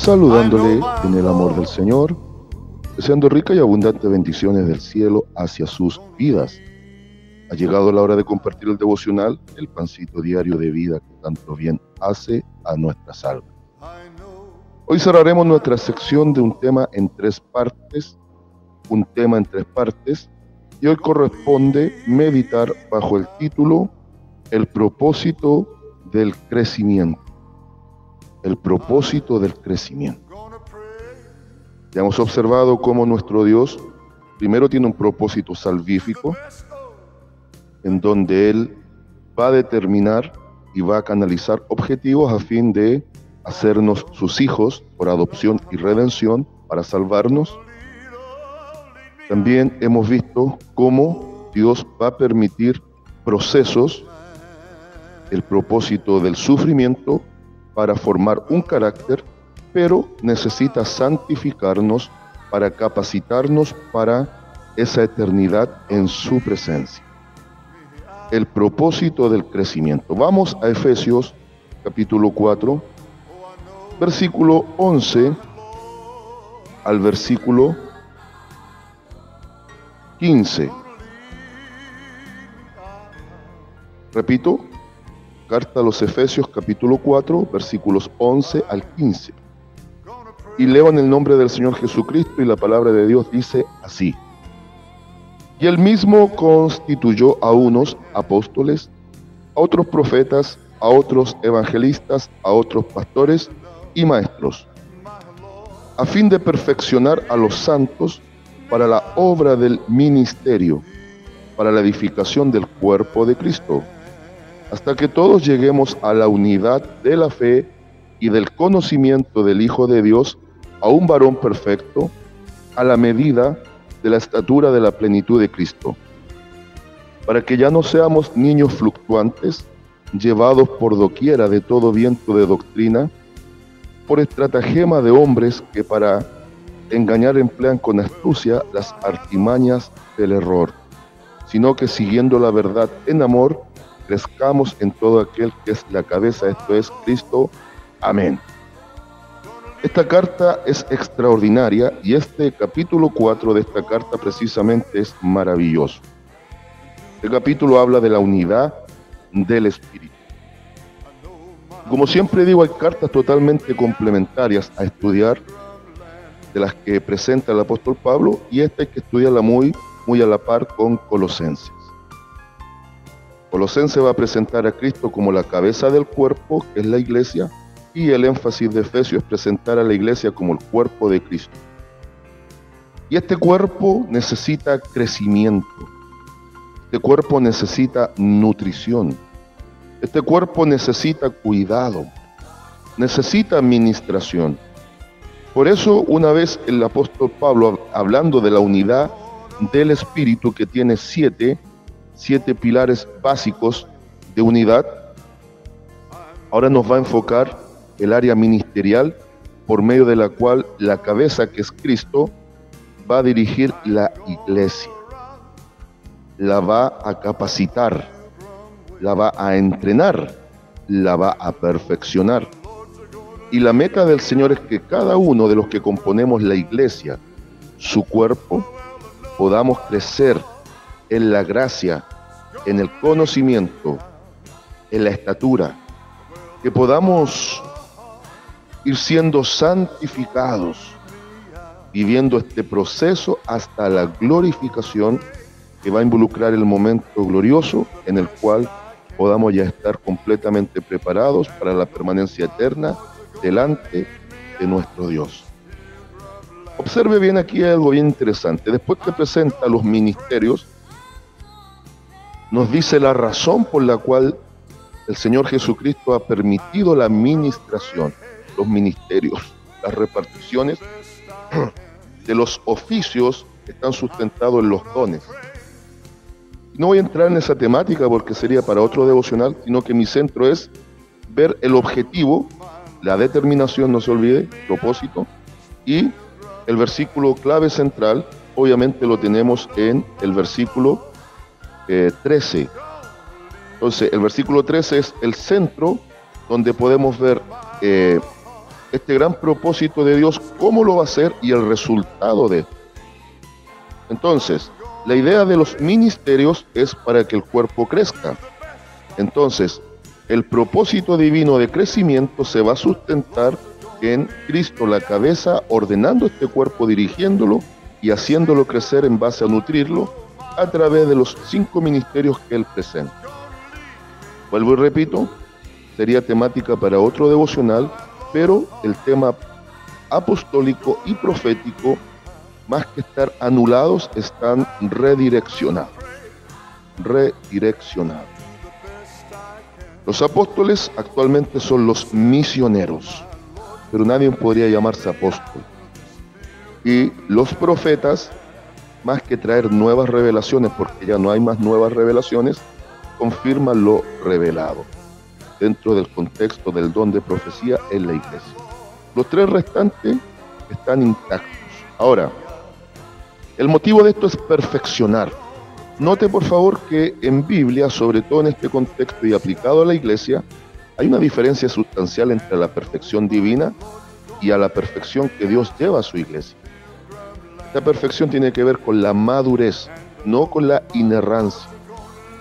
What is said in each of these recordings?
saludándole en el amor del Señor, deseando ricas y abundantes bendiciones del cielo hacia sus vidas. Ha llegado la hora de compartir el devocional, el pancito diario de vida que tanto bien hace a nuestras almas. Hoy cerraremos nuestra sección de un tema en tres partes, y hoy corresponde meditar bajo el título El propósito del crecimiento. El propósito del crecimiento. Ya hemos observado cómo nuestro Dios primero tiene un propósito salvífico, en donde Él va a determinar y va a canalizar objetivos a fin de hacernos sus hijos por adopción y redención para salvarnos. También hemos visto cómo Dios va a permitir procesos, el propósito del sufrimiento para formar un carácter, pero necesita santificarnos para capacitarnos para esa eternidad en su presencia. El propósito del crecimiento. Vamos a Efesios capítulo 4, versículo 11 al versículo 15. Repito, carta a los Efesios capítulo 4, versículos 11 al 15. Y leo en el nombre del Señor Jesucristo, y la palabra de Dios dice así: Y Él mismo constituyó a unos apóstoles, a otros profetas, a otros evangelistas, a otros pastores y maestros, a fin de perfeccionar a los santos para la obra del ministerio, para la edificación del cuerpo de Cristo, hasta que todos lleguemos a la unidad de la fe y del conocimiento del Hijo de Dios, a un varón perfecto, a la medida de la estatura de la plenitud de Cristo, para que ya no seamos niños fluctuantes, llevados por doquiera de todo viento de doctrina, por estratagema de hombres que para engañar emplean con astucia las artimañas del error, sino que siguiendo la verdad en amor, crezcamos en todo aquel que es la cabeza, esto es Cristo. Amén. Esta carta es extraordinaria y este capítulo 4 de esta carta precisamente es maravilloso. Este capítulo habla de la unidad del Espíritu. Como siempre digo, hay cartas totalmente complementarias a estudiar de las que presenta el apóstol Pablo, y esta hay que estudiarla muy a la par con Colosenses. Colosenses va a presentar a Cristo como la cabeza del cuerpo, que es la iglesia, y el énfasis de Efesios es presentar a la iglesia como el cuerpo de Cristo. Y este cuerpo necesita crecimiento, este cuerpo necesita nutrición, este cuerpo necesita cuidado, necesita administración. Por eso, una vez el apóstol Pablo, hablando de la unidad del Espíritu, que tiene siete pilares básicos de unidad, ahora nos va a enfocar el área ministerial, por medio de la cual la cabeza, que es Cristo, va a dirigir la iglesia, la va a capacitar, la va a entrenar, la va a perfeccionar. Y la meta del Señor es que cada uno de los que componemos la iglesia, su cuerpo, podamos crecer en la gracia, en el conocimiento, en la estatura, que podamos ir siendo santificados, viviendo este proceso hasta la glorificación, que va a involucrar el momento glorioso en el cual podamos ya estar completamente preparados para la permanencia eterna delante de nuestro Dios. Observe bien aquí algo bien interesante. Después que presenta los ministerios, nos dice la razón por la cual el Señor Jesucristo ha permitido la ministración, los ministerios, las reparticiones de los oficios que están sustentados en los dones. No voy a entrar en esa temática porque sería para otro devocional, sino que mi centro es ver el objetivo, la determinación, no se olvide, propósito, y el versículo clave central, obviamente lo tenemos en el versículo 13. Entonces, el versículo 13 es el centro donde podemos ver este gran propósito de Dios, cómo lo va a hacer y el resultado de esto. Entonces, la idea de los ministerios es para que el cuerpo crezca. Entonces, el propósito divino de crecimiento se va a sustentar en Cristo, la cabeza, ordenando este cuerpo, dirigiéndolo y haciéndolo crecer en base a nutrirlo a través de los 5 ministerios que Él presenta. Vuelvo y repito, sería temática para otro devocional, pero el tema apostólico y profético, más que estar anulados, están redireccionados. Los apóstoles actualmente son los misioneros, pero nadie podría llamarse apóstol. Y los profetas, más que traer nuevas revelaciones, porque ya no hay más nuevas revelaciones, confirman lo revelado dentro del contexto del don de profecía en la iglesia. Los 3 restantes están intactos. Ahora, el motivo de esto es perfeccionar. Note por favor que en Biblia, sobre todo en este contexto y aplicado a la iglesia, hay una diferencia sustancial entre la perfección divina y a la perfección que Dios lleva a su iglesia. Esta perfección tiene que ver con la madurez, no con la inerrancia.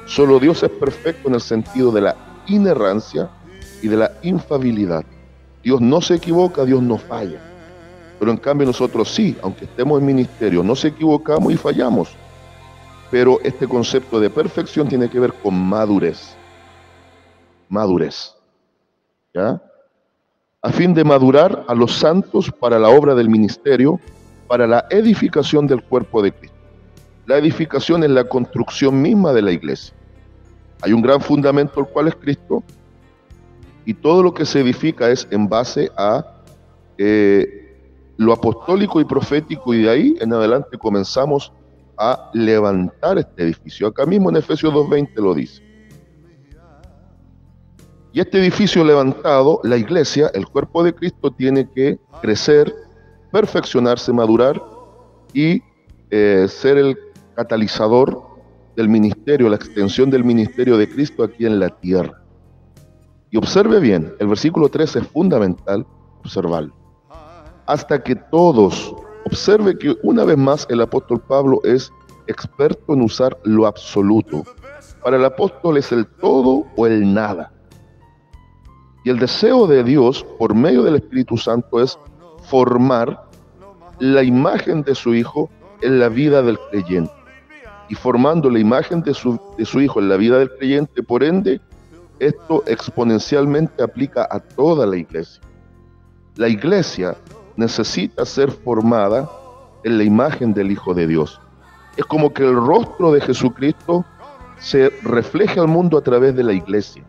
Solo Dios es perfecto en el sentido de la inerrancia y de la infalibilidad. Dios no se equivoca, Dios no falla. Pero en cambio nosotros sí, aunque estemos en ministerio, nos equivocamos y fallamos. Pero este concepto de perfección tiene que ver con madurez. Madurez. ¿Ya? A fin de madurar a los santos para la obra del ministerio, para la edificación del cuerpo de Cristo. La edificación es la construcción misma de la iglesia. Hay un gran fundamento, el cual es Cristo, y todo lo que se edifica es en base a lo apostólico y profético, y de ahí en adelante comenzamos a levantar este edificio. Acá mismo en Efesios 2:20 lo dice. Y este edificio levantado, la iglesia, el cuerpo de Cristo, tiene que crecer, perfeccionarse, madurar y ser el catalizador del ministerio, la extensión del ministerio de Cristo aquí en la tierra. Y observe bien, el versículo 13 es fundamental observarlo. Hasta que todos, observe que una vez más el apóstol Pablo es experto en usar lo absoluto. Para el apóstol es el todo o el nada. Y el deseo de Dios, por medio del Espíritu Santo, es formar la imagen de su Hijo en la vida del creyente. Y formando la imagen de su Hijo en la vida del creyente, por ende, esto exponencialmente aplica a toda la iglesia. La iglesia necesita ser formada en la imagen del Hijo de Dios. Es como que el rostro de Jesucristo se refleja al mundo a través de la iglesia.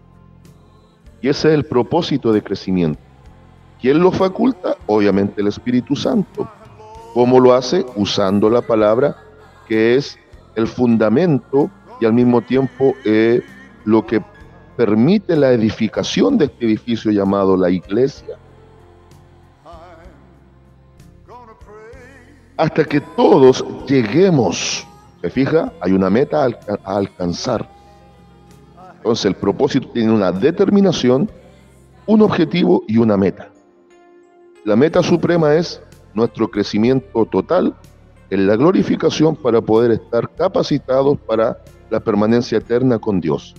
Y ese es el propósito de crecimiento. ¿Quién lo faculta? Obviamente el Espíritu Santo. ¿Cómo lo hace? Usando la palabra, que es el fundamento y al mismo tiempo lo que permite la edificación de este edificio llamado la iglesia. Hasta que todos lleguemos. ¿Se fija? Hay una meta a alcanzar. Entonces el propósito tiene una determinación, un objetivo y una meta. La meta suprema es nuestro crecimiento total en la glorificación para poder estar capacitados para la permanencia eterna con Dios.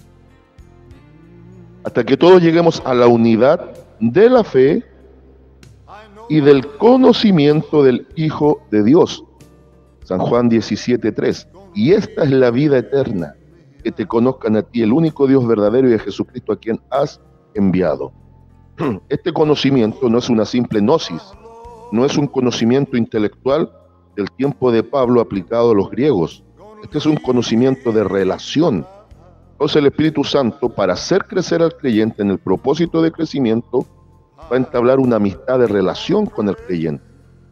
Hasta que todos lleguemos a la unidad de la fe y del conocimiento del Hijo de Dios. San Juan 17:3. Y esta es la vida eterna, que te conozcan a ti, el único Dios verdadero, y a Jesucristo a quien has enviado. Este conocimiento no es una simple gnosis, no es un conocimiento intelectual del tiempo de Pablo aplicado a los griegos. Este es un conocimiento de relación. Entonces el Espíritu Santo, para hacer crecer al creyente en el propósito de crecimiento, va a entablar una amistad de relación con el creyente,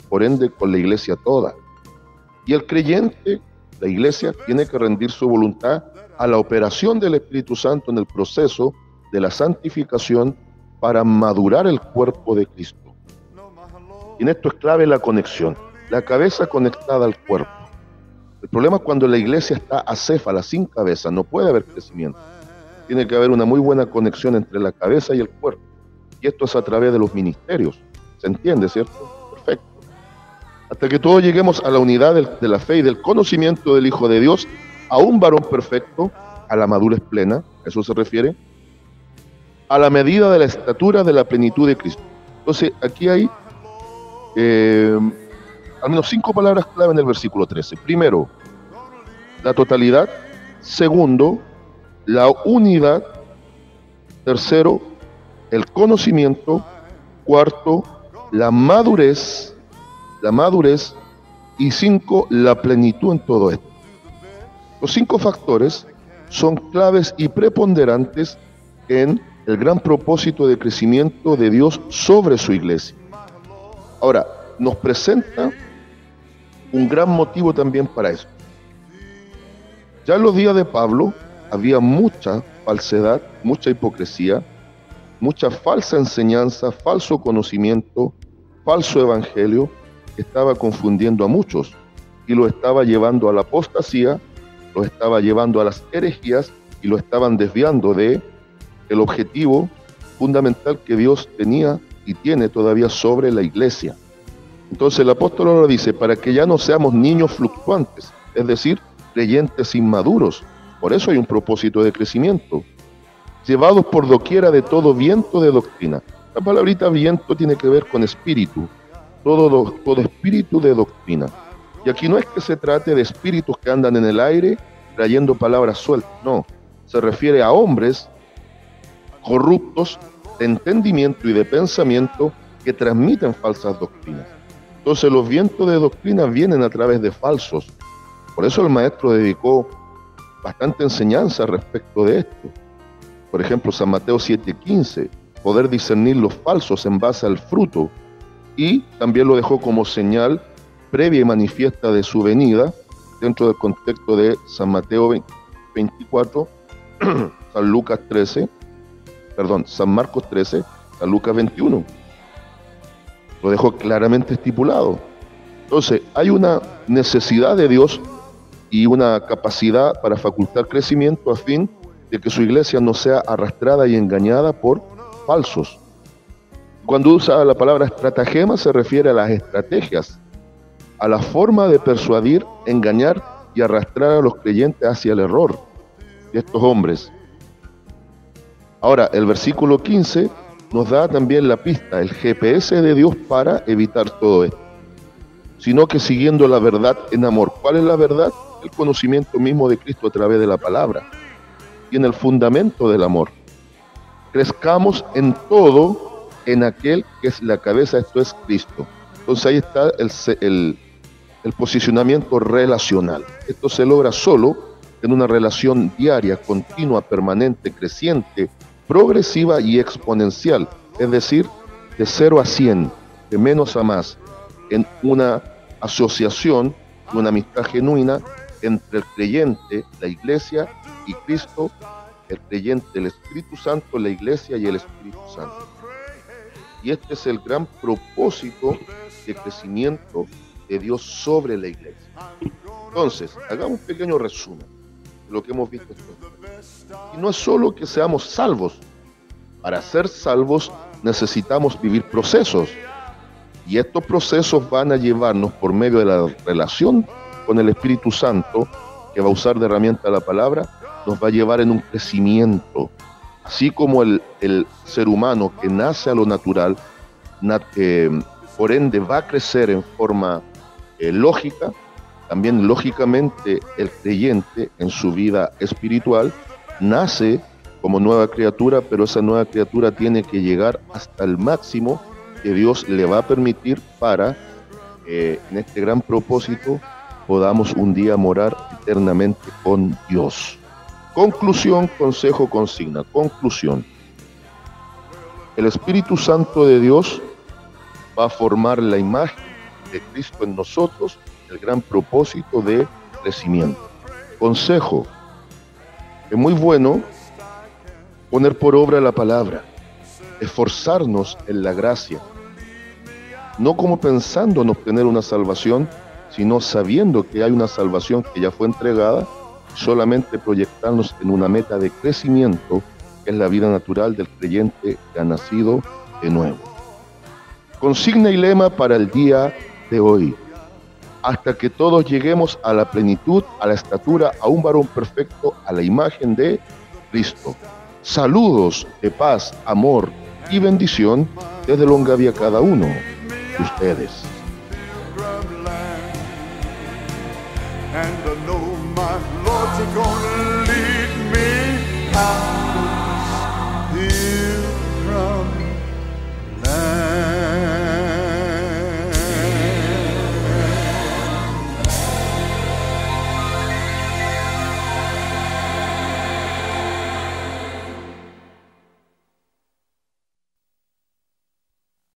por ende con la iglesia toda. Y el creyente, la iglesia, tiene que rendir su voluntad a la operación del Espíritu Santo en el proceso de la santificación para madurar el cuerpo de Cristo. Y en esto es clave la conexión, la cabeza conectada al cuerpo. El problema es cuando la iglesia está acéfala, sin cabeza, no puede haber crecimiento. Tiene que haber una muy buena conexión entre la cabeza y el cuerpo. Y esto es a través de los ministerios. ¿Se entiende, cierto? Perfecto. Hasta que todos lleguemos a la unidad de la fe y del conocimiento del Hijo de Dios, a un varón perfecto, a la madurez plena, a eso se refiere, a la medida de la estatura de la plenitud de Cristo. Entonces, aquí hay al menos 5 palabras clave en el versículo 13. Primero, la totalidad. Segundo, la unidad. Tercero, el conocimiento. Cuarto, la madurez. Y 5, la plenitud en todo esto. Los 5 factores son claves y preponderantes en el gran propósito de crecimiento de Dios sobre su iglesia. Ahora, nos presenta un gran motivo también para eso. Ya en los días de Pablo había mucha falsedad, mucha hipocresía, mucha falsa enseñanza, falso conocimiento, falso evangelio, que estaba confundiendo a muchos y lo estaba llevando a la apostasía, lo estaba llevando a las herejías y lo estaban desviando de el objetivo fundamental que Dios tenía y tiene todavía sobre la iglesia. Entonces el apóstol ahora dice, para que ya no seamos niños fluctuantes, es decir, creyentes inmaduros. Por eso hay un propósito de crecimiento. Llevados por doquiera de todo viento de doctrina. La palabrita viento tiene que ver con espíritu, todo espíritu de doctrina. Y aquí no es que se trate de espíritus que andan en el aire trayendo palabras sueltas, no. Se refiere a hombres corruptos de entendimiento y de pensamiento que transmiten falsas doctrinas. Entonces los vientos de doctrina vienen a través de falsos. Por eso el maestro dedicó bastante enseñanza respecto de esto. Por ejemplo, San Mateo 7:15, poder discernir los falsos en base al fruto. Y también lo dejó como señal previa y manifiesta de su venida, dentro del contexto de San Mateo 24, San Marcos 13, San Lucas 21. Lo dejó claramente estipulado. Entonces, hay una necesidad de Dios y una capacidad para facultar crecimiento a fin de que su iglesia no sea arrastrada y engañada por falsos. Cuando usa la palabra estratagema se refiere a las estrategias, a la forma de persuadir, engañar y arrastrar a los creyentes hacia el error de estos hombres. Ahora, el versículo 15 nos da también la pista, el GPS de Dios para evitar todo esto. Sino que siguiendo la verdad en amor. ¿Cuál es la verdad? El conocimiento mismo de Cristo a través de la palabra. Y en el fundamento del amor. Crezcamos en todo en aquel que es la cabeza, esto es Cristo. Entonces ahí está el posicionamiento relacional. Esto se logra solo en una relación diaria, continua, permanente, creciente, progresiva y exponencial, es decir, de 0 a 100, de menos a más, en una asociación, una amistad genuina entre el creyente, la iglesia y Cristo, el creyente, el Espíritu Santo, la iglesia y el Espíritu Santo. Y este es el gran propósito de crecimiento de Dios sobre la iglesia. Entonces, hagamos un pequeño resumen de lo que hemos visto hasta ahora. Y no es solo que seamos salvos. Para ser salvos necesitamos vivir procesos. Y estos procesos van a llevarnos por medio de la relación con el Espíritu Santo, que va a usar de herramienta la palabra, nos va a llevar en un crecimiento. Así como el ser humano que nace a lo natural, por ende va a crecer en forma lógica, también lógicamente el creyente en su vida espiritual nace como nueva criatura, pero esa nueva criatura tiene que llegar hasta el máximo que Dios le va a permitir para, en este gran propósito, podamos un día morar eternamente con Dios. Conclusión, consejo, consigna. Conclusión. El Espíritu Santo de Dios va a formar la imagen de Cristo en nosotros, el gran propósito de crecimiento. Consejo. Es muy bueno poner por obra la palabra, esforzarnos en la gracia, no como pensando en obtener una salvación, sino sabiendo que hay una salvación que ya fue entregada, solamente proyectarnos en una meta de crecimiento, que es la vida natural del creyente que ha nacido de nuevo. Consigna y lema para el día de hoy: hasta que todos lleguemos a la plenitud, a la estatura, a un varón perfecto, a la imagen de Cristo. Saludos de paz, amor y bendición desde Longavia a cada uno de ustedes. And I know my Lord's gonna